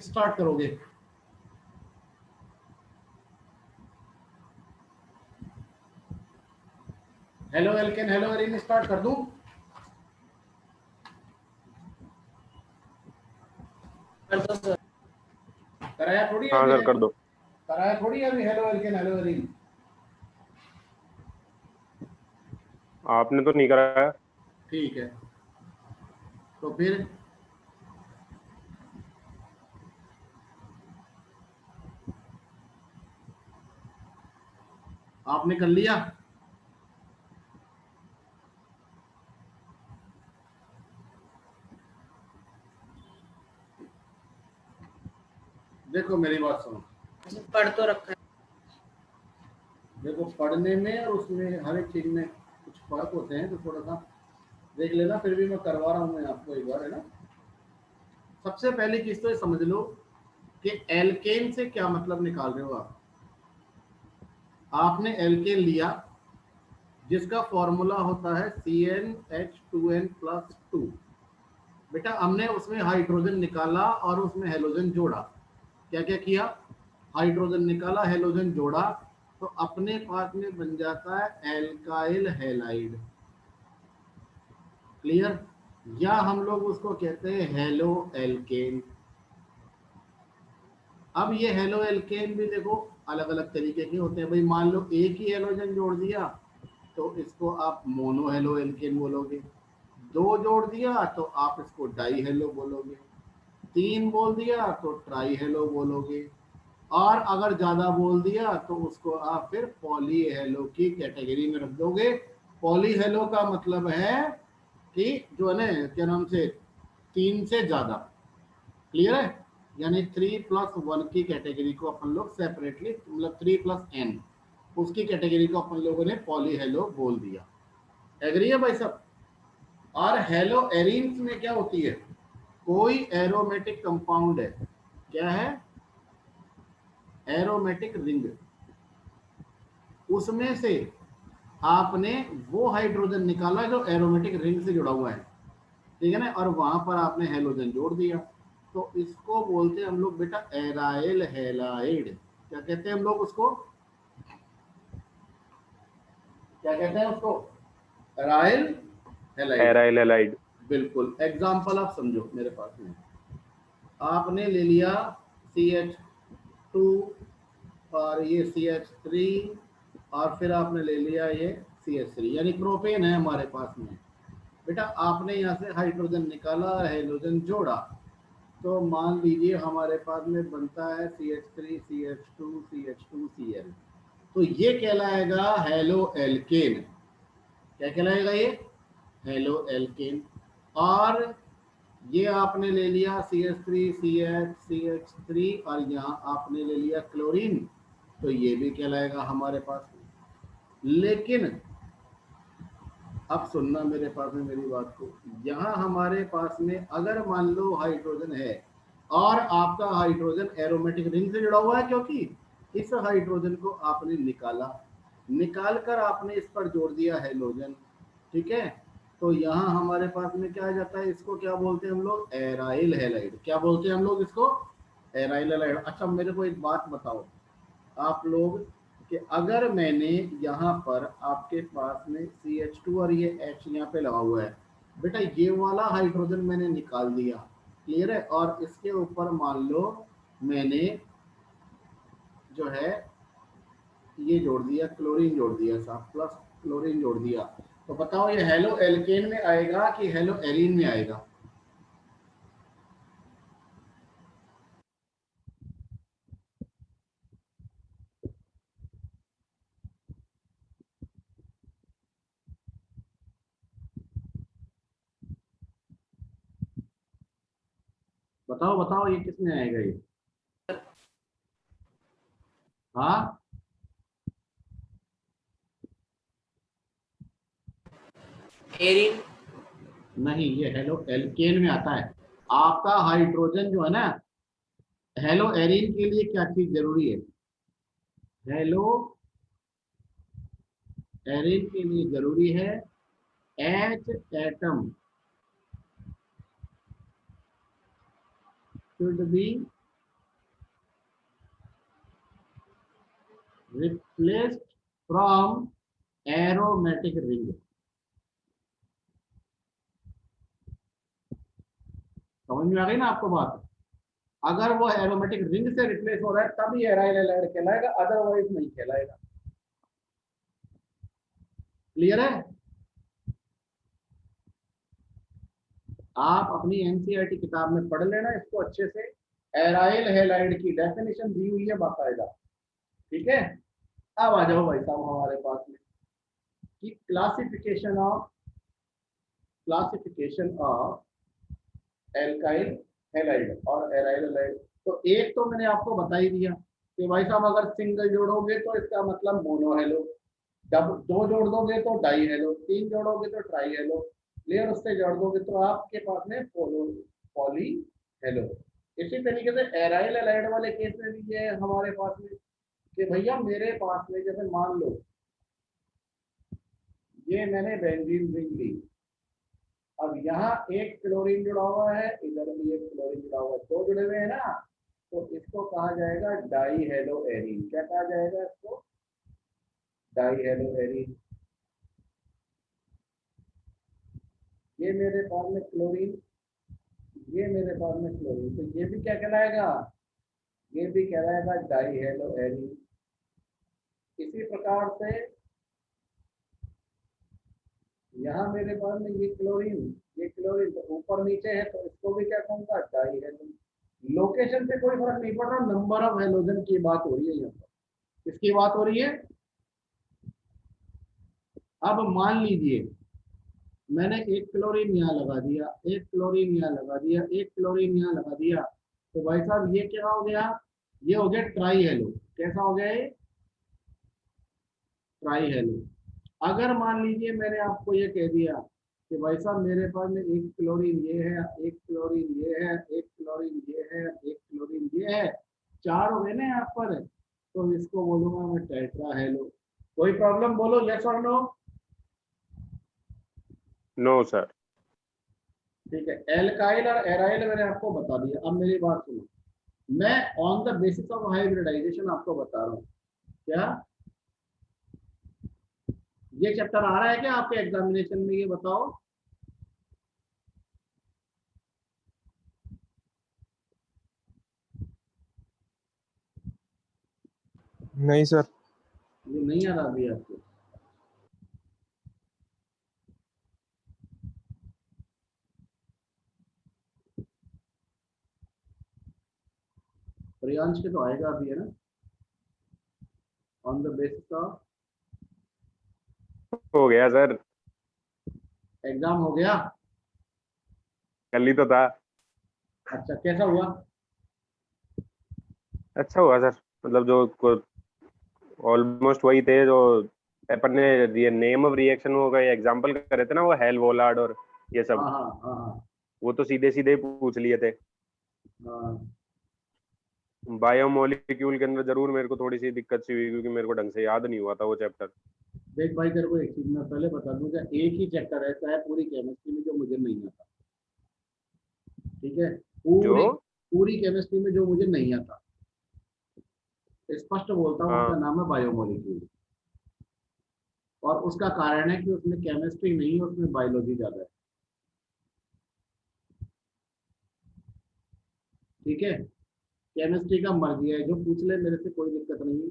Start करोगे? Halo alkane, hello arene start कर दूं? कर दो सर। कराया थोड़ी है हाँ अभी, सर कर दो। कराया थोड़ी है अभी। Halo alkane, hello arene. आपने तो नहीं कराया। ठीक है, तो फिर आपने कर लिया? देखो मेरी बात सुनो, पढ़ तो रखा है। देखो पढ़ने में और उसमें हर एक चीज में कुछ फर्क होते हैं, तो थोड़ा सा देख लेना। फिर भी मैं करवा रहा हूँ मैं आपको एक बार, है ना। सबसे पहली चीज तो ये समझ लो कि एल्केन से क्या मतलब निकाल रहे हो आप। आपने एल्केन लिया जिसका फॉर्मूला होता है CnH2n+2। बेटा हमने उसमें हाइड्रोजन निकाला और उसमें हेलोजन जोड़ा। क्या क्या किया? हाइड्रोजन निकाला, हेलोजन जोड़ा, तो अपने पास में बन जाता है एल्काइल हैलाइड। क्लियर? या हम लोग उसको कहते हैं हेलो एल्केन। अब ये हेलो एल्केन भी देखो अलग अलग तरीके के होते हैं भाई। मान लो एक ही हेलोजन जोड़ दिया तो इसको आप मोनो हेलो एल्केन बोलोगे। दो जोड़ दिया तो आप इसको डाई हेलो बोलोगे। तीन बोल दिया तो ट्राई हेलो बोलोगे। और अगर ज्यादा बोल दिया तो उसको आप फिर पॉली हेलो की कैटेगरी में रख दोगे। पॉली हेलो का मतलब है कि जो है ना, क्या नाम से, तीन से ज्यादा। क्लियर है? यानी 3+1 की कैटेगरी को अपन लोग सेपरेटली, मतलब 3+n, उसकी कैटेगरी को अपन लोगों ने पॉली हेलो बोल दिया। एग्री है भाई सब? और हेलो एरीन्स में क्या होती है? कोई एरोमेटिक कंपाउंड है, क्या है? Aromatic ring. उसमें से आपने वो हाइड्रोजन निकाला जो एरोमेटिक रिंग से जुड़ा हुआ है, ठीक है ना, और वहां पर आपने हेलोजन जोड़ दिया, तो इसको बोलते हैं हम लोग बेटा एराइल हैलाइड। क्या कहते हैं हम लोग उसको? क्या कहते हैं उसको? Aryl halide. Aryl halide. बिल्कुल। एग्जाम्पल आप समझो मेरे पास में, आपने ले लिया CH2 और ये CH3 और फिर आपने ले लिया ये CH3, यानी प्रोपेन है हमारे पास में। बेटा आपने यहाँ से हाइड्रोजन निकाला, हाइड्रोजन जोड़ा, तो मान लीजिए हमारे पास में बनता है CH3 CH2 CH2 Cl। तो ये कहलाएगा हेलो एल्केन। क्या कहलाएगा ये? Halo alkane. और ये आपने ले लिया CH3 CH CH3 और यहाँ आपने ले लिया क्लोरीन, तो ये भी कहलाएगा हमारे पास में। लेकिन अब सुनना मेरे पास में मेरी बात को, यहाँ हमारे पास में अगर मान लो हाइड्रोजन है और आपका हाइड्रोजन एरोमेटिक रिंग से जुड़ा हुआ है, क्योंकि इस हाइड्रोजन को आपने निकाला, निकाल कर आपने इस पर जोड़ दिया हेलोजन, ठीक है, तो यहाँ हमारे पास में क्या आ जाता है? इसको क्या बोलते हैं हम लोग? Aryl halide. क्या बोलते हैं हम लोग इसको? Aryl halide. अच्छा मेरे को एक बात बताओ आप लोग, कि अगर मैंने यहाँ पर आपके पास में CH2 और ये H यहाँ पे लगा हुआ है, बेटा ये वाला हाइड्रोजन मैंने निकाल दिया, क्लियर है, और इसके ऊपर मान लो मैंने जो है ये जोड़ दिया, क्लोरीन जोड़ दिया, साहब प्लस क्लोरीन जोड़ दिया, तो बताओ ये हेलो एल्केन में आएगा कि हेलो एरीन में आएगा? बताओ बताओ ये किस में आएगा ये? हाँ एरिन। नहीं, ये हेलो एल्केन में आता है। आपका हाइड्रोजन जो है ना, हेलो एरीन के लिए क्या चीज जरूरी है? हेलो एरीन के लिए जरूरी है H atom should be replaced from aromatic ring. समझ में आ गई ना आपको बात? अगर वो एरोमेटिक रिंग से रिप्लेस हो रहा है तभी एराइल हैलाइड कहलाएगा, अदरवाइज नहीं कहलाएगा। क्लियर है? आप अपनी एनसीईआरटी किताब में पढ़ लेना इसको अच्छे से। एराइल हैलाइड की डेफिनेशन दी हुई है बाकायदा। ठीक है, अब आ जाओ भाई साहब हमारे पास में कि क्लासिफिकेशन ऑफ एल्काइल हैलाइड और एराइल हैलाइड। तो एक तो मैंने आपको बता ही दिया कि भाई साहब अगर सिंगल जोड़ोगे तो इसका मतलब मोनो हेलो, जब दो जोड़ दोगे तो डाई हेलो, तीन जोड़ोगे तो ट्राई हेलो, क्लियर, उससे जोड़ दोगे तो आपके पास में पॉली हेलो। इसी तरीके से एराइल हैलाइड वाले केस में भी ये हमारे पास में कि भैया मेरे पास में जैसे मान लो ये मैंने बेंजीन रिंग ली, अब यहाँ एक क्लोरीन जुड़ा हुआ है, इधर भी एक क्लोरीन जुड़ा हुआ है, दो जुड़े हुए हैं ना, तो इसको कहा जाएगा डाई हेलो एरीन। क्या कहा जाएगा इसको? Die hello arene. ये मेरे पास में क्लोरीन, ये मेरे पास में क्लोरीन, तो ये भी क्या कहलाएगा? ये भी कहलाएगा डाई हेलो एरीन। इसी प्रकार से यहाँ मेरे पास में ये क्लोरीन तो ऊपर नीचे है, तो इसको भी क्या कहूंगा? Die hello. लोकेशन से कोई फर्क नहीं पड़ रहा, नंबर ऑफ हेलोजन की बात हो रही है यहाँ पर। किसकी बात हो रही है? अब मान लीजिए मैंने एक क्लोरीन यहाँ लगा दिया, एक क्लोरीन यहाँ लगा दिया, एक क्लोरीन यहाँ लगा दिया, तो भाई साहब ये क्या हो गया? ये हो गया ट्राई हेलो। कैसा हो गया ये? Try hello. अगर मान लीजिए मैंने आपको ये कह दिया कि भाई साहब मेरे पास में एक क्लोरीन ये है, एक क्लोरीन ये है, एक क्लोरीन ये है, एक क्लोरीन ये है, चार हो गए ना यहाँ पर, तो इसको बोलूंगा मैं टेट्रा हेलो। कोई प्रॉब्लम? बोलो यस और नो। No sir. ठीक है, एल्काइल और एराइल मैंने आपको बता दिया। अब मेरी बात सुनो, मैं on the basis of hybridisation आपको बता रहा हूँ। क्या ये चैप्टर आ रहा है क्या आपके एग्जामिनेशन में? ये बताओ। नहीं सर। ये नहीं आ रहा अभी आपको? प्रियांश के तो आएगा अभी, है ना? ऑन द बेसिस ऑफ हो गया सर, एग्जाम हो गया? कल ही तो था। अच्छा, कैसा हुआ? अच्छा हुआ सर, मतलब जो ऑलमोस्ट वही थे जो अपन ने ये नेम ऑफ रिएक्शन वो का एग्जांपल करे थे ना, वो हेल वोलार्ड और ये सब, हाँ हाँ हाँ हाँ वो तो सीधे सीधे पूछ लिए थे। हाँ। बायोमोलिक्यूल के अंदर जरूर मेरे को थोड़ी सी दिक्कत सी हुई, क्योंकि मेरे को ढंग से याद नहीं हुआ था वो चैप्टर। देख भाई तेरे को एक चीज मैं पहले बता दूं, एक ही चैप्टर ऐसा है पूरी केमिस्ट्री में जो मुझे नहीं आता। ठीक है, जो पूरी पूरी केमिस्ट्री में जो मुझे नहीं आता, स्पष्ट बोलता हूँ, उसका हाँ, नाम है बायोमोलिक्यूल। और उसका कारण है कि उसमें केमिस्ट्री नहीं है, उसमें बायोलॉजी ज्यादा है। ठीक है, केमिस्ट्री का मर्जी है, जो पूछ ले मेरे से कोई दिक्कत नहीं है।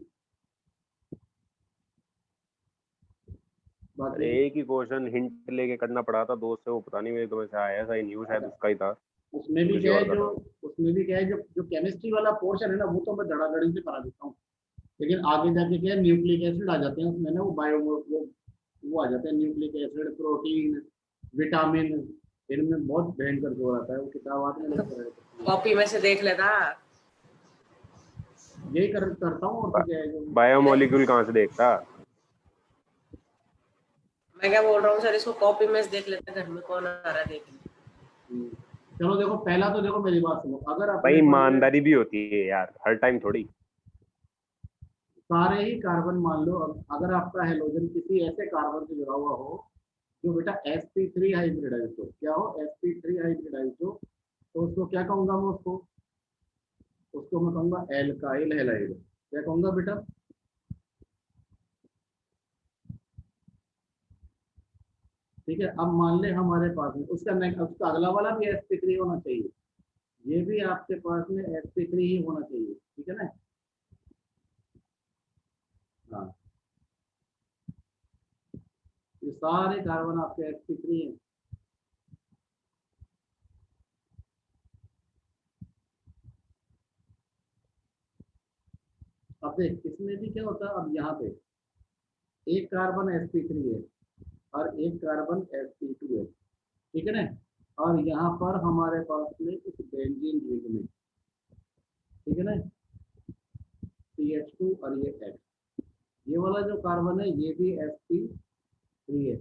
अरे बाकी एक ही क्वेश्चन हिंट लेके करना पड़ा था दोस्त से, वो पता नहीं मेरे तो वैसे आया ऐसा ही न्यूज, शायद उसका ही था, उसमें वो भी किसी क्या है, और का जो था। उसमें भी क्या है, जो जो केमिस्ट्री वाला पोर्शन है ना, वो तो मैं धड़ाधड़ी से करा देता हूँ। लेकिन आगे जाके क्या है, न्यूक्लिक एसिड आ जाते हैं उसमें ना, वो आ जाते हैं, न्यूक्लिक एसिड, प्रोटीन, विटामिन, इनमें बहुत भयंकर जोर आता है। वो किताब आती है लेकर कॉपी में से देख लेता। यही करता हूँ, और तो क्या है जो। बायोमोलिक्यूल कहाँ से देखता? मैं क्या बोल रहा हूँ सर, इसको कॉपी में से देख लेता, घर में कौन आ रहा है देख। चलो देखो, पहला तो देखो मेरी बात सुनो, अगर भाई अपने पास में ईमानदारी भी होती है यार, हर टाइम थोड़ी। सारे ही कार्बन मान लो, अगर आपका हेलोजन किसी ऐसे कार्बन से जुड़ा हुआ हो जो बेटा sp3 हाइब्रिडाइज हो, क्या हो, sp3 हाइब्रिडाइज हो, तो उसको क्या कहूंगा मैं? उसको मैं कहूंगा एल्काइल हैलाइड। क्या कहूंगा बेटा? ठीक है। अब मान ले हमारे पास में उसका अगला वाला भी sp3 होना चाहिए, ये भी आपके पास में sp3 ही होना चाहिए, ठीक है ना। हाँ, ये सारे कार्बन आपके sp3 हैं। अब देख इसमें भी क्या होता है, अब यहाँ पे एक कार्बन sp3 है और एक कार्बन sp2 है, ठीक है ना। और यहाँ पर हमारे पास में कुछ बेंजीन रिंग में, ठीक है ना, CH2 और ये X, ये वाला जो कार्बन है ये भी sp3 है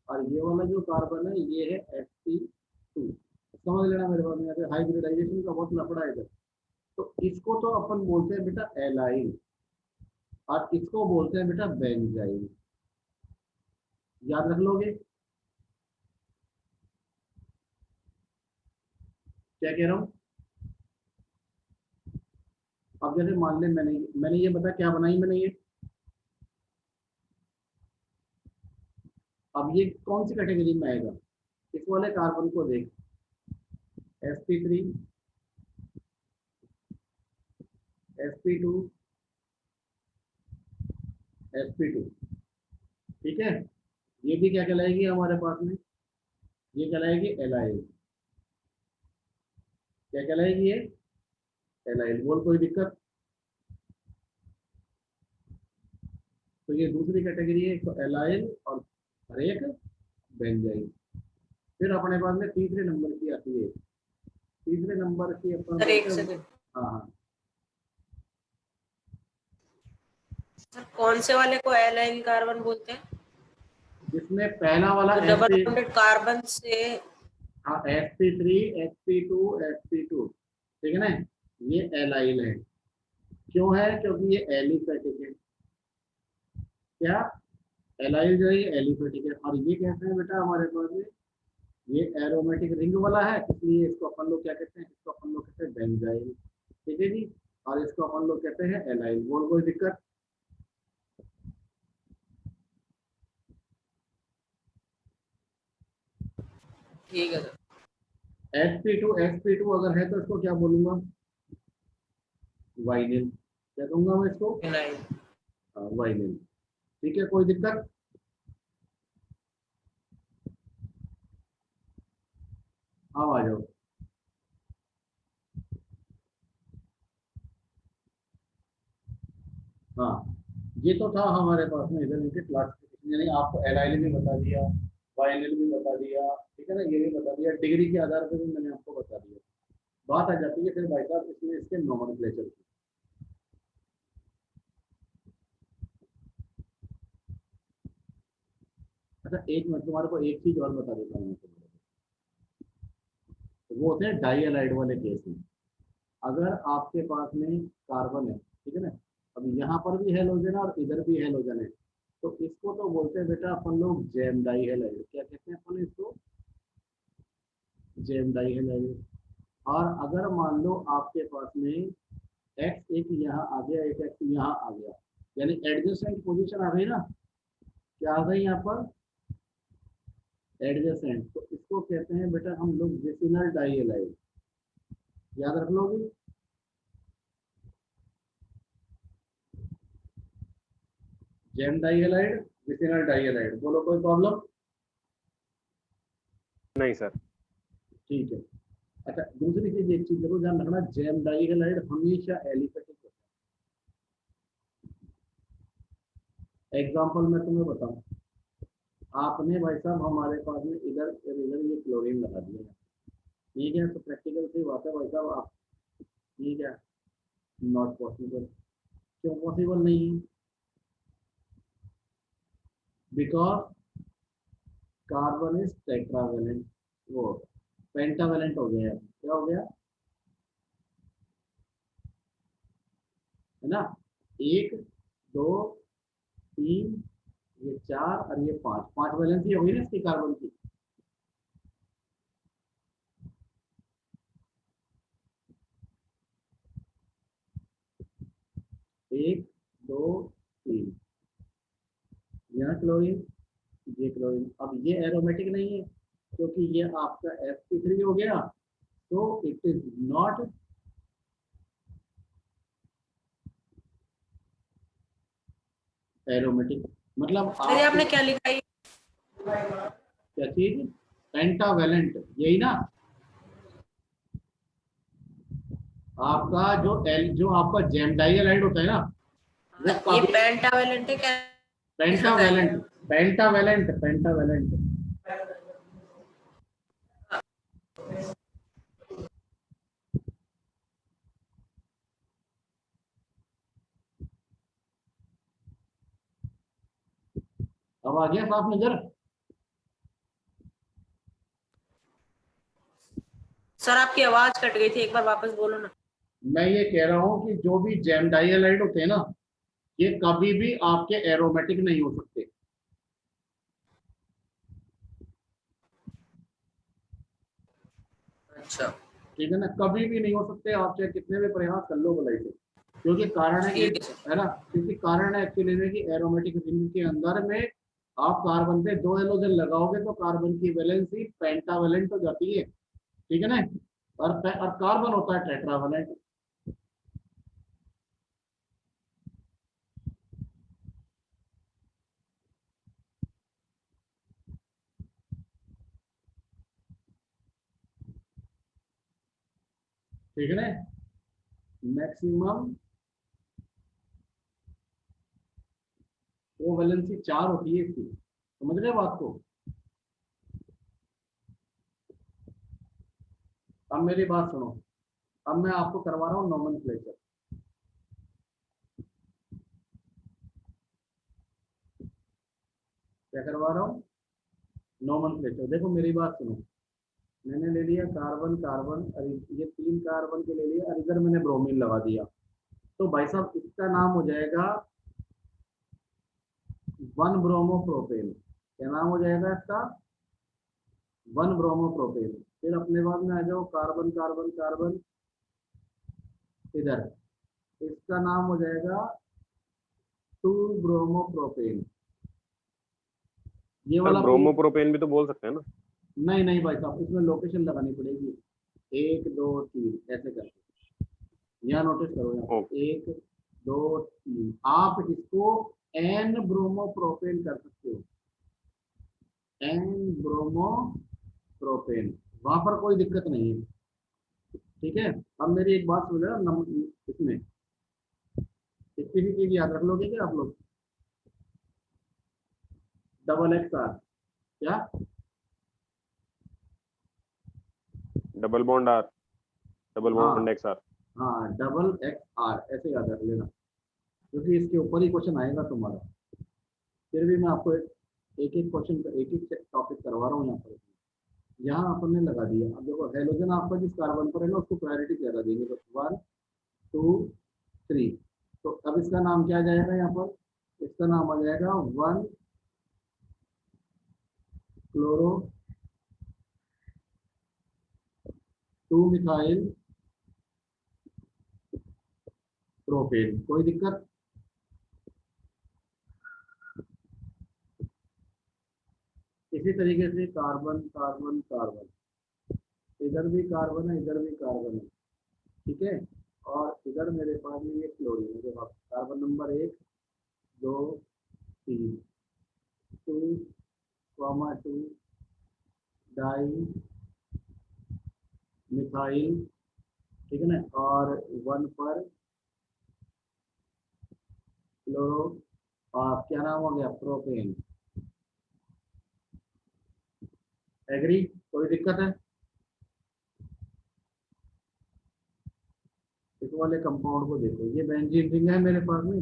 और ये वाला जो कार्बन है ये है sp2। समझ लेना मेरे पास में, यहाँ पे हाइब्रिडाइजेशन का बहुत लफड़ा है इधर। तो इसको तो अपन बोलते हैं बेटा एलाइन और इसको बोलते हैं बेटा बेंजाइन, याद रख लोगे। क्या कह रहा हूँ, अब जैसे मान ले मैंने ये बता क्या बनाई मैंने ये, अब ये कौन सी कैटेगरी में आएगा, इस वाले कार्बन को देख, sp3 sp2 sp2, ठीक है। ये भी क्या कहलाएगी हमारे पास में, ये कहलाएगी एलाइल, क्या कहलाएगी ये एलाइल, बोल कोई दिक्कत। तो ये दूसरी कैटेगरी है, एक तो एलाइल और एक बेंजाइन। फिर अपने पास में तीसरे नंबर की आती है, तीसरे नंबर की अपन सर एक बोलते हैं- सेकंड, हाँ हाँ, सर कौन से वाले को एलाइन कार्बन बोलते हैं? जिसमें पहला वाला जो डबल sp, बॉन्डेड कार्बन से, हाँ sp3 sp2 sp2, ठीक है ना, ये एलाइल है। क्यों है, क्योंकि ये एलिफेटिक है। क्या, एलाइल जो है ये एलिफेटिक है। और ये कहते हैं बेटा हमारे पास में ये एरोमेटिक रिंग वाला है, इसलिए इसको अपन लोग क्या कहते हैं, इसको अपन लोग कहते हैं बेंजाइल, ठीक है जी। और इसको अपन लोग कहते हैं एलाइल, बोल कोई दिक्कत। ठीक है सर। sp2 अगर है तो इसको क्या बोलूंगा, वाइनिल, क्या कहूंगा मैं इसको, एलाइन। वाइनिल, ठीक है, कोई दिक्कत। अब आ जाओ, हाँ ये तो था हमारे पास में इधर इनके क्लासिफिकेशन, यानी आपको एलाइल भी बता दिया, वाइनिल भी बता दिया, ठीक है ना, ये भी बता दिया, डिग्री के आधार पर भी मैंने आपको बता दिया। बात आ जाती है फिर भाई साहब इसमें इसके नोमेनक्लेचर की। अच्छा एक मिनट, तुम्हारे को एक चीज और बता देता हूँ मैं तुम्हारे को। वो होते हैं डाई एलाइड वाले केस में, अगर आपके पास में कार्बन है, ठीक है ना, अब यहाँ पर भी हेलोजन है और इधर भी हेलोजन है, तो इसको तो बोलते हैं बेटा अपन लोग जेम डाई हेलाइड, क्या कहते हैं अपन इसको, जेम डाई हेलाइड। और अगर मान लो आपके पास में एक्स एक यहाँ आ गया, एक एक्स यहाँ आ गया, यानी एडजेसेंट पोजीशन आ गई ना, क्या आ गई यहाँ पर, एडजेसेंट, तो इसको कहते हैं बेटा हम लोग विसिनल डाई हेलाइड, याद रख लोगे। Gem di halide, vicinal di halide, बोलो कोई प्रॉब्लम। नहीं सर। ठीक है। अच्छा दूसरी चीज, एक चीज जरूर ध्यान रखना, जेम डाई हेलाइड हमेशा एलिफेटिक होता है। एग्जांपल मैं तुम्हें बताऊं, आपने भाई साहब हमारे पास में इधर इधर ये क्लोरीन लगा दिया है, ठीक है, तो प्रैक्टिकल से बात है भाई साहब आप, ठीक है, नॉट पॉसिबल। क्यों पॉसिबल नहीं है, बिकॉज कार्बन इज टेट्रावेलेंट, वो पेंटावेलेंट हो गया है, क्या हो गया है ना, एक दो तीन, ये चार और ये पांच, पांच वैलेंसी हो गई ना इसकी कार्बन की। एक दो तीन, यहाँ क्लोरीन, ये क्लोरीन, अब ये एरोमेटिक नहीं है क्योंकि ये आपका sp3 हो गया, तो इट इज नॉट एरोमेटिक। मतलब सर ये आपने आप क्या लिखा है? क्या चीज, पेंटावेलेंट, यही ना आपका जो जो आपका जेम डाइहाइड होता है ना, वो ये कभी पेंटावेलेंट है क्या? Pentavalent, pentavalent, pentavalent. अब आ गया साफ नजर। सर आपकी आवाज कट गई थी, एक बार वापस बोलो ना। मैं ये कह रहा हूँ कि जो भी जेम डाइहाइड होते हैं ना, ये कभी भी आपके एरोमेटिक नहीं हो सकते। अच्छा ठीक है ना, कभी भी नहीं हो सकते, आप चाहे कितने भी प्रयास कर लो भलाई से। क्योंकि कारण है कि, ठीक है सर। है ना, क्योंकि कारण है एक्चुअली में कि एरोमेटिक रिंग के अंदर में आप कार्बन पे 2 हेलोजन लगाओगे तो कार्बन की वैलेंसी पेंटावेलेंट हो जाती है। ठीक है ना, और कार्बन होता है टेट्रावेलेंट। ठीक है ना, मैक्सिमम वो वैलेंसी 4 होती है इसकी, समझ रहे हो बात को। अब मेरी बात सुनो, अब मैं आपको करवा रहा हूँ नोमेनक्लेचर। क्या करवा रहा हूँ, नोमेनक्लेचर। देखो मेरी बात सुनो, मैंने ले लिया कार्बन कार्बन, ये 3 कार्बन के ले लिया और इधर मैंने ब्रोमीन लगा दिया, तो भाई साहब इसका नाम हो जाएगा 1 ब्रोमोप्रोपेन। क्या नाम हो जाएगा इसका, 1 ब्रोमोप्रोपेन। फिर अपने बाद में आ जाओ कार्बन कार्बन कार्बन, इधर इसका नाम हो जाएगा 2 ब्रोमोप्रोपेन। ये सर वाला ब्रोमोप्रोपेन भी तो बोल सकते हैं ना। नहीं नहीं भाई साहब, इसमें लोकेशन लगानी पड़ेगी, 1 2 3 ऐसे करके। यहाँ नोटिस करो, यहाँ ओ, पे 1 2 3, आप इसको एन ब्रोमोप्रोपेन कर सकते हो, एन ब्रोमोप्रोपेन, वहां पर कोई दिक्कत नहीं है। ठीक है, अब मेरी एक बात सुन रहे हो, इसमें इतनी भी चीज याद रख लोगे क्या आप लोग, डबल एक्स आर, क्या double bond R, double bond हाँ एक्स आर। हाँ, डबल एक्स आर ऐसे याद रख लेना, क्योंकि इसके ऊपर ही क्वेश्चन आएगा तुम्हारा। फिर भी मैं आपको एक एक क्वेश्चन, एक एक टॉपिक करवा रहा हूँ यहाँ पर। यहाँ अपन ने लगा दिया, अब देखो हेलोजन आपका जिस कार्बन पर है ना, उसको प्रायोरिटी ज्यादा देंगे, तो 1 2 3। तो अब इसका नाम क्या आ जाएगा यहाँ पर, इसका नाम आ जाएगा 1 क्लोरो 2 मिथाइल प्रोपेन। कोई दिक्कत, इसी तरीके से कार्बन कार्बन कार्बन, इधर भी कार्बन है इधर भी कार्बन है। ठीक है, और इधर मेरे पास में ये क्लोरीन है, देखो कार्बन नंबर 1 2 3, 2 डाई मिथाइल, ठीक है ना, और 1 पर क्लोरो, और क्या नाम हो गया, प्रोपेन। एग्री, कोई दिक्कत है, इस वाले कंपाउंड को देखो, ये बेंजीन रिंग है मेरे पास में,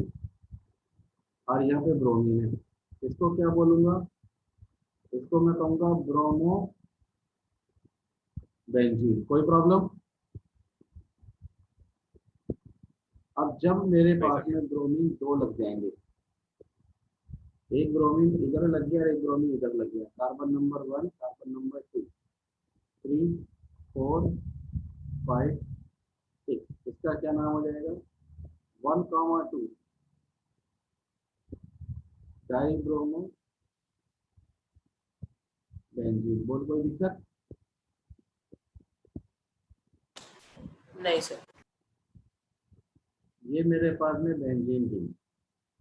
और यहाँ पे ब्रोमीन है। इसको क्या बोलूंगा, इसको मैं कहूंगा ब्रोमो बेंजीन। कोई प्रॉब्लम। अब जब मेरे नहीं पास सर। में ब्रोमीन 2 लग जाएंगे, एक ब्रोमीन इधर लग गया और एक ब्रोमीन इधर लग गया, कार्बन नंबर 1 कार्बन नंबर 2 3 4 5 6, इसका क्या नाम हो जाएगा, 1 2 डाई ब्रोमो बेंजीन। बोल कोई दिक्कत? नहीं सर। ये मेरे पास में बेंजीन थी,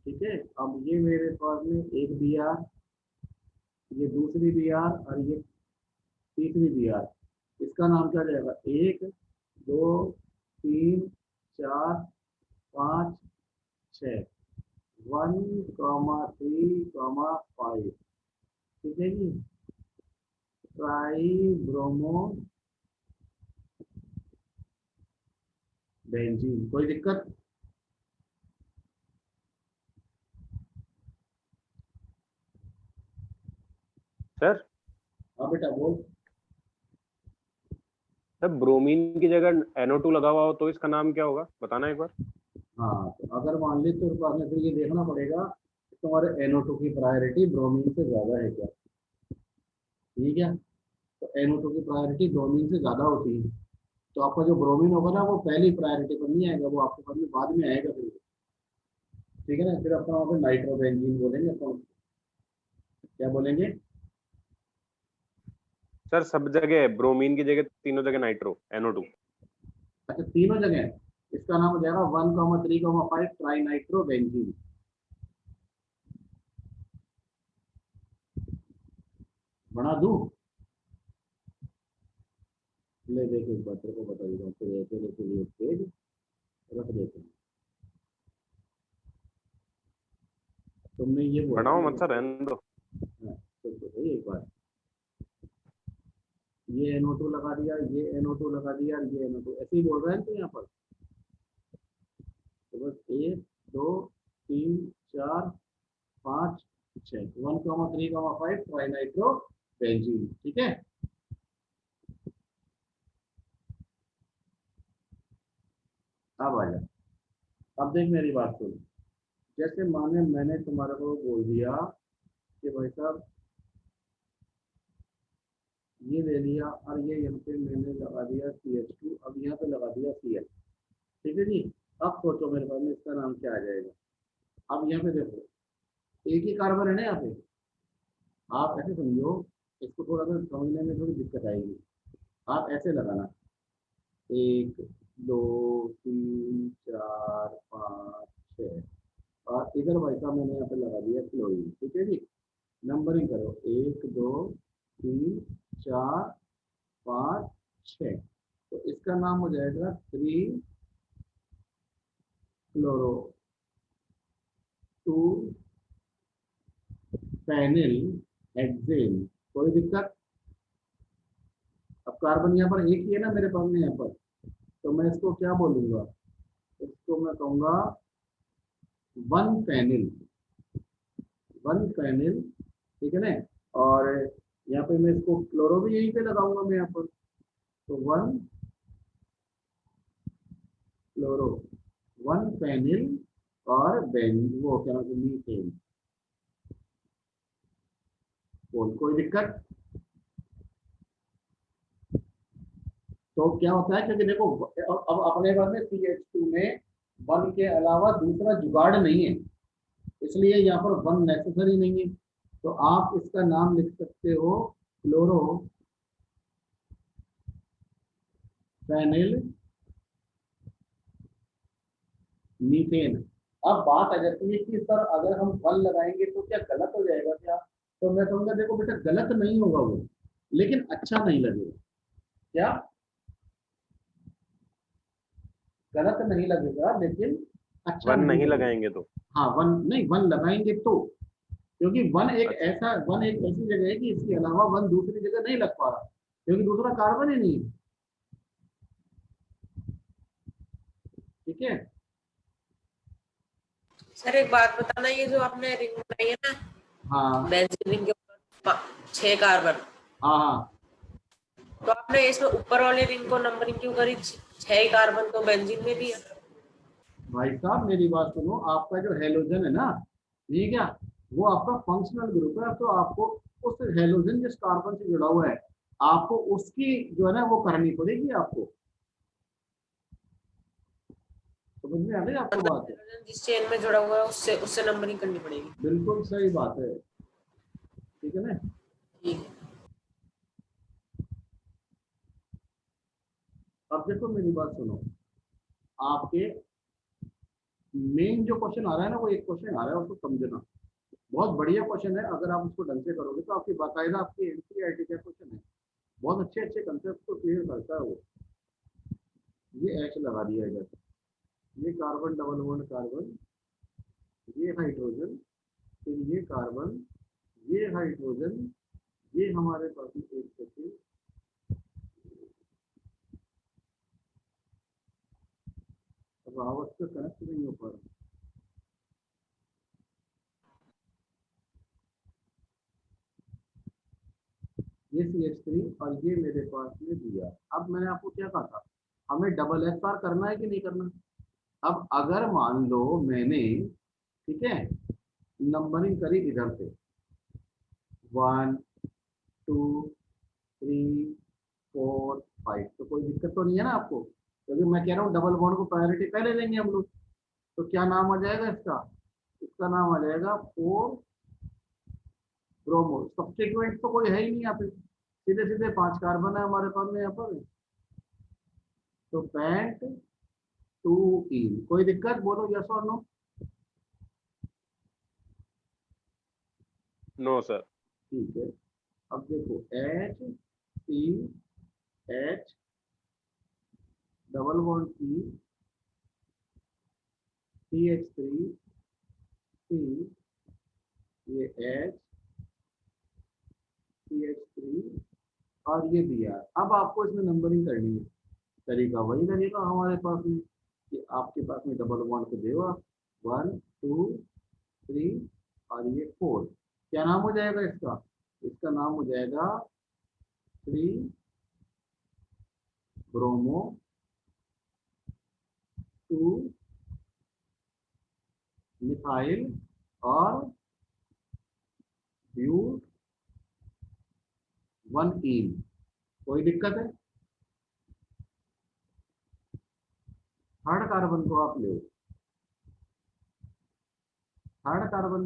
ठीक है। अब ये मेरे पास में एक बी आर, ये दूसरी बी आर और ये तीसरी बी आर। इसका नाम क्या जाएगा? 1 2 3 4 5 6, 1,3,5, ठीक है जी। Try bromo benzene. कोई दिक्कत? सर हाँ बेटा बोल। सर ब्रोमीन की जगह NO2 लगा हुआ हो तो इसका नाम क्या होगा, बताना एक बार। हाँ, तो अगर मान ली तो आपने फिर ये देखना पड़ेगा कि तुम्हारे NO2 की प्रायोरिटी ब्रोमीन से ज्यादा है क्या, ठीक है। तो NO2 की प्रायोरिटी ब्रोमीन से ज्यादा होती है, तो आपका जो ब्रोमीन होगा ना वो पहली प्रायोरिटी पर नहीं आएगा, वो आपके पास में बाद में आएगा फिर, ठीक है ना। फिर अपना वहाँ पे नाइट्रोबेंजीन बोलेंगे अपन। क्या बोलेंगे? सर सब जगह ब्रोमीन की जगह तीनों जगह नाइट्रो NO2। अच्छा, तीनों जगह। इसका नाम हो जाएगा 1,3,5 ट्राई नाइट्रो बेंजीन। बना दूं? ले देख एक बार तेरे को बता देता हूँ, तेरे के लिए पेज रख देते हैं। तुमने ये बोला बनाओ ना, मत सर, रहने दो। हाँ, तो सही एक बार। ये NO2 लगा दिया, ये NO2 लगा दिया, ये NO2, ऐसे ही बोल रहे हैं तो यहाँ पर। तो बस 1 2 3 4 5 6, 1,3,5 ट्राइनाइट्रो बेंजीन, ठीक है। अब आ जा। अब देख मेरी बात सुन। जैसे माने मैंने तुम्हारे को बोल दिया कि भाई साहब ये ले लिया और ये यहाँ पे मैंने लगा दिया CH2, अब यहाँ पे लगा दिया Cl, ठीक है जी। अब सोचो मेरे पास में इसका नाम क्या आ जाएगा। अब यहाँ पे देखो, एक ही कार्बन है ना यहाँ पे। आप ऐसे समझो, इसको थोड़ा सा समझने में थोड़ी दिक्कत आएगी। आप ऐसे लगाना, 1 2 3 4 5 6, और इधर भाई साहब मैंने यहाँ पे लगा दिया क्लोरीन, ठीक है जी। नंबरिंग करो, 1 2 3 4 5 6। तो इसका नाम हो जाएगा 3 क्लोरो 2 पैनिल हेक्सेन। कोई दिक्कत? अब कार्बन यहाँ पर एक ही है ना मेरे पास में यहाँ पर, तो मैं इसको क्या बोलूंगा? इसको मैं कहूंगा 1 पैनिल, 1 पैनिल, ठीक है ना। और यहाँ पे मैं इसको क्लोरो भी यहीं पे लगाऊंगा मैं यहाँ पर, तो 1 क्लोरो 1 पैनिल और बेन वो क्या नाम है मीथेन। बोल कोई दिक्कत? तो क्या होता है, क्योंकि देखो अब अपने पास में CH2 में 1 के अलावा दूसरा जुगाड़ नहीं है, इसलिए यहाँ पर 1 नेसेसरी नहीं है। तो आप इसका नाम लिख सकते हो क्लोरो पैनिल मीथेन। अब बात आ जाती है कि सर अगर हम 1 लगाएंगे तो क्या गलत हो जाएगा क्या? तो मैं कहूँगा देखो बेटा, गलत नहीं होगा वो, लेकिन अच्छा नहीं लगेगा। क्या गलत नहीं लगेगा, लेकिन अच्छा वन नहीं नहीं लगेगा। लगाएंगे तो। हाँ 1 नहीं, 1 लगाएंगे तो, क्योंकि 1 एक अच्छा ऐसा 1 एक ऐसी जगह है कि इसके अलावा 1 दूसरी जगह नहीं लग पा रहा, क्योंकि दूसरा कार्बन ही नहीं है, ठीक है। सर एक बात बताना, ये जो आपने रिंग बनाई है ना, हाँ बेंजीन रिंग के ऊपर 6 कार्बन, हाँ हाँ। तो आपने इसमें ऊपर वाले रिंग को नंबरिंग क्यों करी? 6 कार्बन तो बेंजीन में भी है। भाई साहब मेरी बात सुनो, आपका जो हेलोजन है ना, ठीक है, वो आपका फंक्शनल ग्रुप है, तो आपको उस हेलोजन जिस कार्बन से जुड़ा हुआ है, आपको उसकी जो है ना वो करनी पड़ेगी आपको। समझ में आ गई आपको मतलब बात? हाइड्रोजन जिस चेन में जुड़ा हुआ है उससे उससे नंबरिंग करनी पड़ेगी। बिल्कुल सही बात है, ठीक है ना। ठीक है। अब देखो मेरी बात सुनो, आपके मेन जो क्वेश्चन आ रहा है ना, वो एक क्वेश्चन आ रहा है, उसको समझना। बहुत बढ़िया क्वेश्चन है, अगर आप उसको ढंग से करोगे तो आपकी बाकायदा आपकी एनसीईआरटी का क्वेश्चन है। बहुत अच्छे अच्छे कंसेप्ट को क्लियर करता है वो। ये एच लगा दिया इधर, ये कार्बन डबल बॉन्ड कार्बन, ये हाइड्रोजन, फिर ये कार्बन, ये हाइड्रोजन, ये हमारे पास में एक सेकेंड, अब आवाज से कनेक्ट नहीं हो पा रहा। ये CH3 और ये मेरे पास में दिया। अब मैंने आपको क्या कहा था, हमें डबल SR करना है कि नहीं करना। अब अगर मान लो मैंने, ठीक है, नंबरिंग करी इधर से 1 2 3 4 5, तो कोई दिक्कत तो नहीं है ना आपको, क्योंकि मैं कह रहा हूँ डबल बॉन्ड को प्रायोरिटी पहले देंगे हम लोग। तो क्या नाम आ जाएगा इसका, इसका नाम आ जाएगा 4 ब्रोमो। सब्स्टिट्यूएंट तो कोई है ही नहीं यहाँ पे, सीधे सीधे 5 कार्बन है हमारे पास में यहाँ पर। तो पेंट 2 इन, कोई दिक्कत बोलो यस और नो। No sir. ठीक है, अब देखो HCH double bond CH3 C, ये CH3 और ये Br। अब आपको इसमें नंबरिंग करनी है, तरीका वही लगेगा हमारे पास में कि आपके पास में डबल बॉन्ड को दो आप 1 2 3 और ये 4। क्या नाम हो जाएगा इसका, इसका नाम हो जाएगा 3 ब्रोमो 2 मिथाइल और ब्यूट 1 इन। कोई दिक्कत है। थर्ड कार्बन को आप ले, थर्ड कार्बन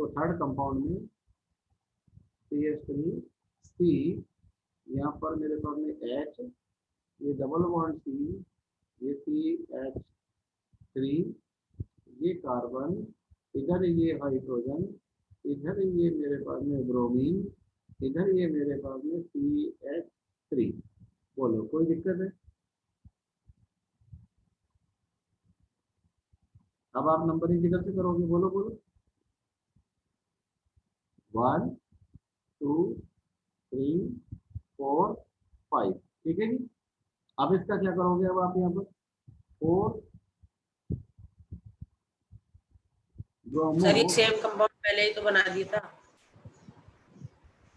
थर्ड कंपाउंड में CH3 C, यहाँ पर मेरे पास में H, ये डबल बॉन्ड C, ये CH3, ये कार्बन, इधर ये हाइड्रोजन, इधर ये मेरे पास में ब्रोमीन, इधर ये मेरे पास में CH3। बोलो कोई दिक्कत है। अब आप नंबरिंग किधर से करोगे, बोलो बोलो। 1 2 3 4 5, ठीक है जी। अब इसका क्या करोगे, अब आप यहाँ पर 4 सर ये ब्रोमो। सेम कंपाउंड पहले ही तो बना दिया था।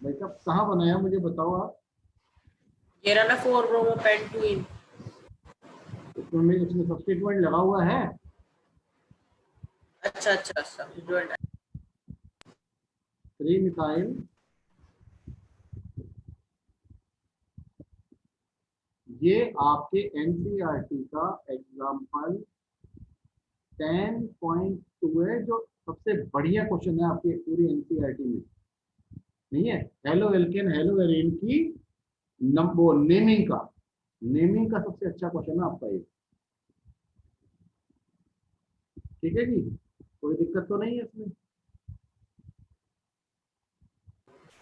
भाई साहब कहाँ बनाया मुझे बताओ आप। ये रहा ना 4 ब्रोमो पेंटूइन। इसमें सब्स्टिट्यूएंट लगा हुआ है। अच्छा अच्छा सब्स्टिट्यूएंट। 3 मिथाइल, ये आपके एनसीईआरटी का एग्जाम्पल 10.2 है, जो सबसे बढ़िया क्वेश्चन है आपकी पूरी एनसीईआरटी में। नहीं है, हेलो एल्केन हेलो एरीन की नंबर नेमिंग का सबसे अच्छा क्वेश्चन है आपका ये। ठीक है जी, कोई दिक्कत तो नहीं है इसमें।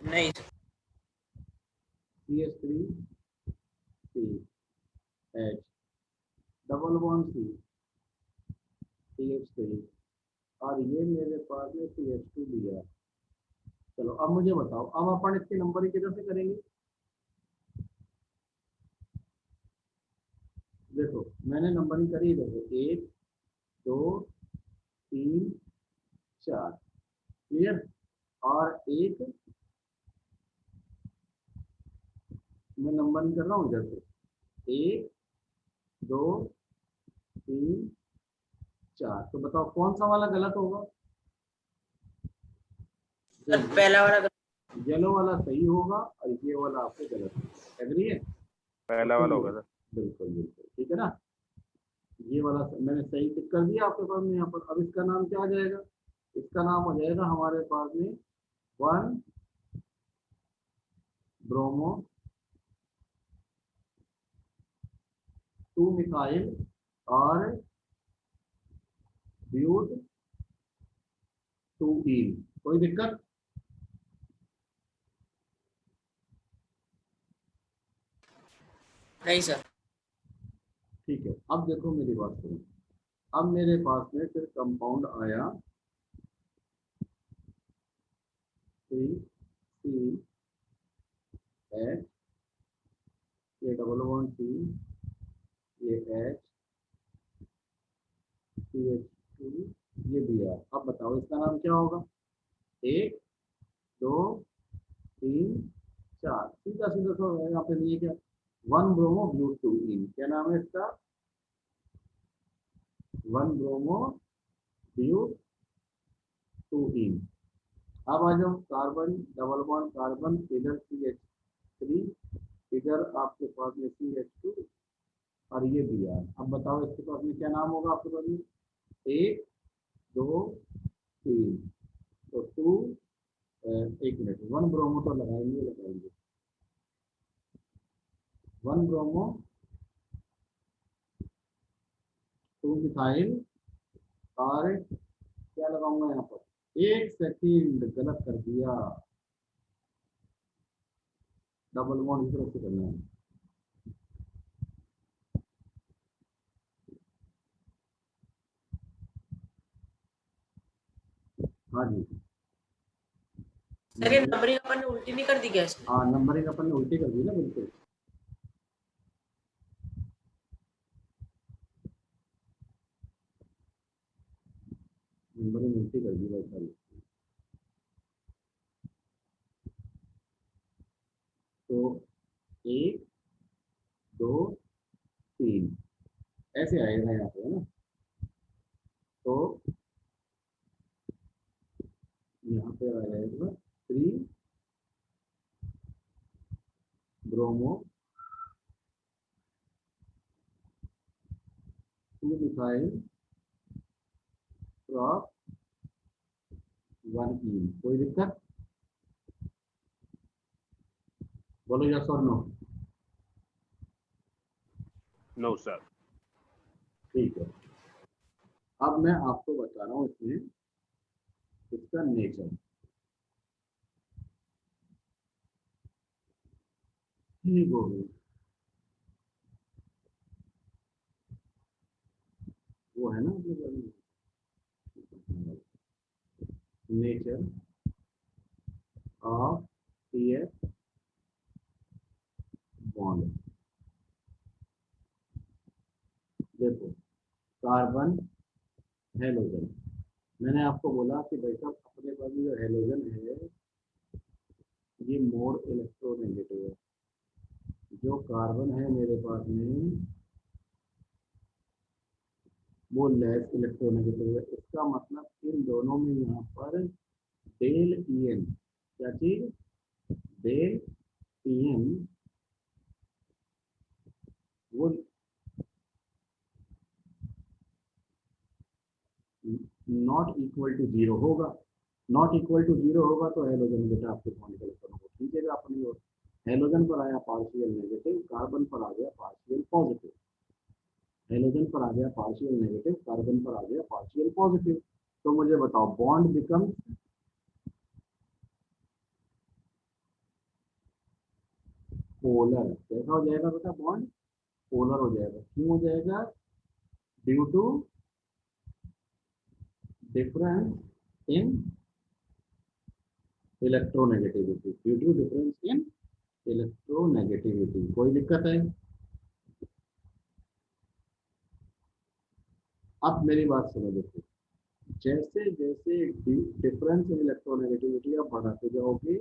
नहीं CH3 CH double bond CH3 और ये मेरे पास में CH2 दिया। चलो अब मुझे बताओ, अब अपन इसकी नंबरिंग किधर से करेंगे। देखो मैंने नंबरिंग करी, देखो 1 2 3 4, क्लियर। और एक मैं नंबरिंग कर रहा हूँ इधर से 1 2 3 4। तो बताओ कौन सा वाला गलत होगा। सर पहला वाला येलो वाला सही होगा और ये वाला आपको गलत होगा। एग्री है। पहला वाला होगा सर। बिल्कुल बिल्कुल ठीक है ना। ये वाला मैंने सही टिक कर दिया आपके पास में यहाँ पर। अब इसका नाम क्या आ जाएगा, इसका नाम हो जाएगा हमारे पास में 1 ब्रोमो 2 मिथाइल और ब्यूट 2 ईन। कोई दिक्कत? नहीं सर। ठीक है, अब देखो मेरी बात सुनो। अब मेरे पास में फिर कंपाउंड आया 3CH, ये डबल बॉन्ड C, ये H, CH2, ये Br। अब बताओ इसका नाम क्या होगा? 1 2 3 4, सीधा सीधा तो यहाँ पे ये क्या, 1 ब्रोमो ब्यूट 2 इन। क्या नाम है इसका? 1 ब्रोमो ब्यूट 2 इन। अब आ जाओ कार्बन, डबल बॉन्ड कार्बन, इधर CH3, इधर आपके पास में CH2 और ये Br। अब बताओ इसके पास में क्या नाम होगा आपके पास में? 1 2 3, तो 2, एक मिनट, 1 ब्रोमो तो लगाएंगे 1 ब्रोमो 2 मिथाइल, और क्या लगाऊंगा यहाँ पर? 1 सेकंड, गलत कर दिया, डबल बॉन्ड इस तरफ से करना है। हाँ जी, सर ये नंबरिंग अपन ने उल्टी नहीं कर दी क्या इसमें? हाँ नंबरिंग अपन ने उल्टी कर दी ना, बिल्कुल। नंबरिंग उल्टी कर दी भाई साहब। तो 1 2 3 ऐसे आएगा यहाँ पे, है ना? तो यहाँ पे आ जाएगा 3 ब्रोमो 2 मिथाइल क्रॉस 1 इन। कोई दिक्कत? बोलो यस और नो। No sir. ठीक है, अब मैं आपको बता रहा हूँ इसमें इसका नेचर। ठीक हो गई, वो है ना नेचर ऑफ CH बॉन्ड। देखो, कार्बन हेलोजन, मैंने आपको बोला कि भाई साहब अपने पास जो हेलोजन है ये मोड इलेक्ट्रोनेगेटिव है। जो कार्बन है मेरे पास में वो लेस इलेक्ट्रोनेगेटिव है। इसका मतलब इन दोनों में यहाँ पर डेल EN, क्या चीज? डेल EN वो नॉट इक्वल टू जीरो होगा। नॉट इक्वल टू जीरो होगा तो हेलोजन बेटा आपके पॉइंट इलेक्ट्रॉन को खींचेगा अपनी ओर। हेलोजन पर आया पार्शियल नेगेटिव, कार्बन पर आ गया पार्शियल पॉजिटिव। हेलोजन पर आ गया पार्शियल नेगेटिव, कार्बन पर आ गया पार्शियल पॉजिटिव। तो मुझे बताओ बॉन्ड बिकम पोलर। कैसा हो जाएगा बेटा? बॉन्ड पोलर हो जाएगा। क्यों हो जाएगा? Due to difference in electronegativity. Due to difference in electronegativity. कोई दिक्कत है? अब मेरी बात सुनो। देखो, जैसे जैसे डिफरेंस इन इलेक्ट्रोनेगेटिविटी आप बढ़ाते जाओगे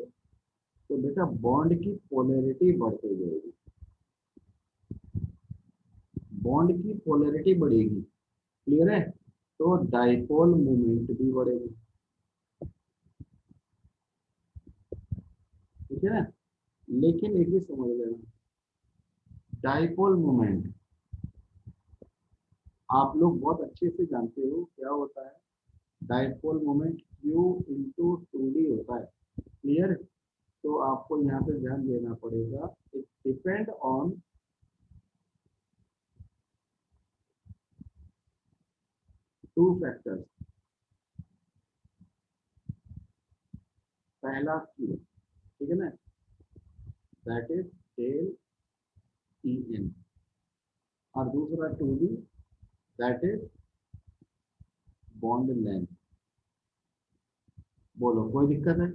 तो बेटा बॉन्ड की पोलैरिटी बढ़ती जाएगी। बॉन्ड की पोलैरिटी बढ़ेगी, क्लियर है? तो डाइपोल मोमेंट भी बढ़ेगी, ठीक है ना? लेकिन एक ही समझ लेना, डाइपोल मोमेंट आप लोग बहुत अच्छे से जानते हो क्या होता है। Dipole moment Q into 2D होता है, क्लियर? तो आपको यहाँ पे ध्यान देना पड़ेगा, इट डिपेंड ऑन 2 फैक्टर्स, पहला Q, ठीक है ना, दैट इज टेल EN, और दूसरा 2D, that is bond length. बोलो कोई दिक्कत है?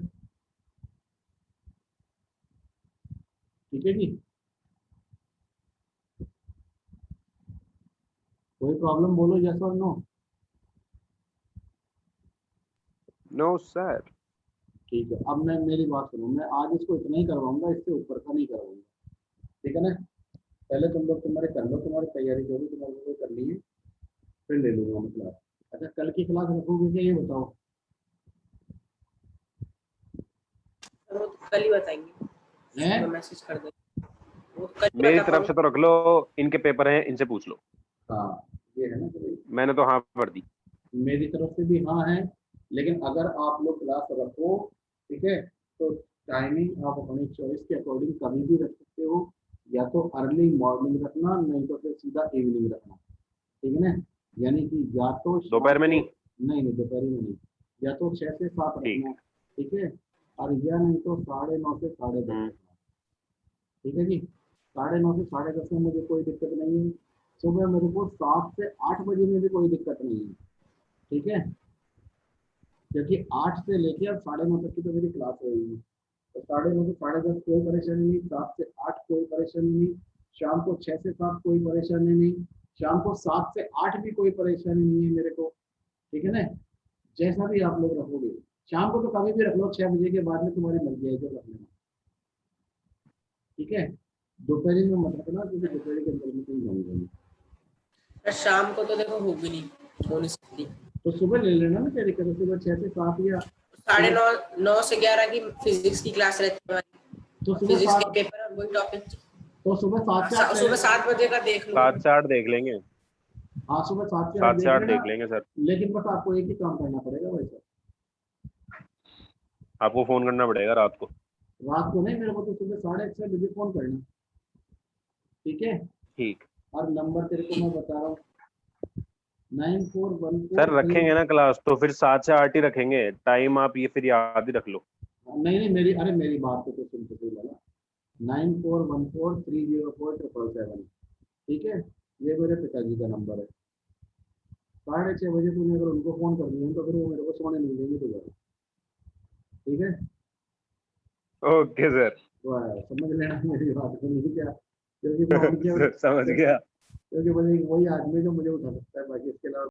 ठीक है जी, कोई प्रॉब्लम बोलो, यस और नो। No sir. ठीक है, अब मैं मेरी बात सुनो, मैं आज इसको इतना ही करवाऊंगा, इससे ऊपर का नहीं करवाऊंगा, ठीक है ना। पहले तुम लोग तुम्हारे कर लो, तुम्हारी तैयारी जो भी तुम्हारे को करनी है, फिर ले लूंगा मैं क्लास। अच्छा, कल की क्लास रखोगे क्या, ये बताओ? वो तो कल ही बताएंगे, हैं? मैसेज कर देंगे, वो तो कल ही मेरी बता तरफ से पाऊंगा। तो रख लो, इनके पेपर हैं, इनसे पूछ लो। हाँ, ये है ना, तो मैंने तो हाँ भर दी। मेरी तरफ से भी हाँ है, लेकिन अगर आप लोग क्लास रखो, ठीक है, तो टाइमिंग आप अपनी चॉइस के अकॉर्डिंग कभी भी रख सकते हो, या तो अर्ली मॉर्निंग रखना, नहीं तो फिर सीधा इवनिंग रखना, ठीक है ना। यानी कि या तो शाम दोपहर में को- नहीं? नहीं दोपहर में नहीं, या तो 6 से 7 ठीक। रखना, ठीक है, और या नहीं तो 9:30 से 10:30 हम्म। रखना, ठीक है जी। 9:30 से 10:30 में मुझे कोई दिक्कत नहीं है, सुबह मेरे को 7 से 8 बजे में भी कोई दिक्कत नहीं है, ठीक है, क्योंकि 8 से लेके अब 9:30 तक की तो मेरी क्लास रहेगी, तो 9:30 से 10:30 कोई परेशानी नहीं, 7 से 8 कोई परेशानी नहीं, शाम को 6 से 7 कोई परेशानी नहीं, शाम को 7 से 8 भी कोई परेशानी नहीं है मेरे को, ठीक है ना। जैसा भी आप लोग रखोगे, शाम को तो कभी भी रख लो, 6 बजे के बाद में तुम्हारी मर्जी है जो रख लेना, ठीक है। दोपहरी में मत रखना, क्योंकि दोपहरी के अंदर में कहीं जाऊंगा, पर शाम को तो देखो होगी नहीं, हो नहीं सकती। तो सुबह ले लेना ना, क्या दिक्कत है, सुबह 6 से 7 या 9:30 9 से 11 की फिजिक्स की क्लास रहती है तो हमारी, सुबह फिजिक्स के 7, पेपर और वही टॉपिक। तो सुबह 7 से 8 ले सुबह लेना। 7 बजे का देख लो। 7 से 8 देख लेंगे। हाँ, सुबह 7 से 8 7 देख से 8 लेना, देख लेंगे सर। लेकिन बस आपको एक ही काम करना पड़ेगा भाई साहब, आपको फोन करना पड़ेगा रात को। रात को नहीं, मेरे को तो सुबह 6:30 बजे फोन करना, ठीक है। ठीक। और नंबर तेरे को मैं बता रहा हूँ, सर 9414। रखेंगे ना क्लास तो फिर 7 से 8 ही रखेंगे, टाइम आप ये फिर याद ही रख लो। नहीं नहीं, मेरी बात तो सुन तो सही वाला, 9414304777, ठीक है, ये मेरे पिताजी का नंबर है। 6:30 बजे तूने अगर उनको फोन कर दिया तो फिर वो मेरे को सोने नहीं देंगे दोबारा, ठीक है। Okay sir. तो समझ लेना मेरी बात को, नहीं क्या, क्योंकि मैं उनके समझ गया। क्योंकि मुझे वही आदमी जो मुझे उठा सकता है, बाकी इसके अलावा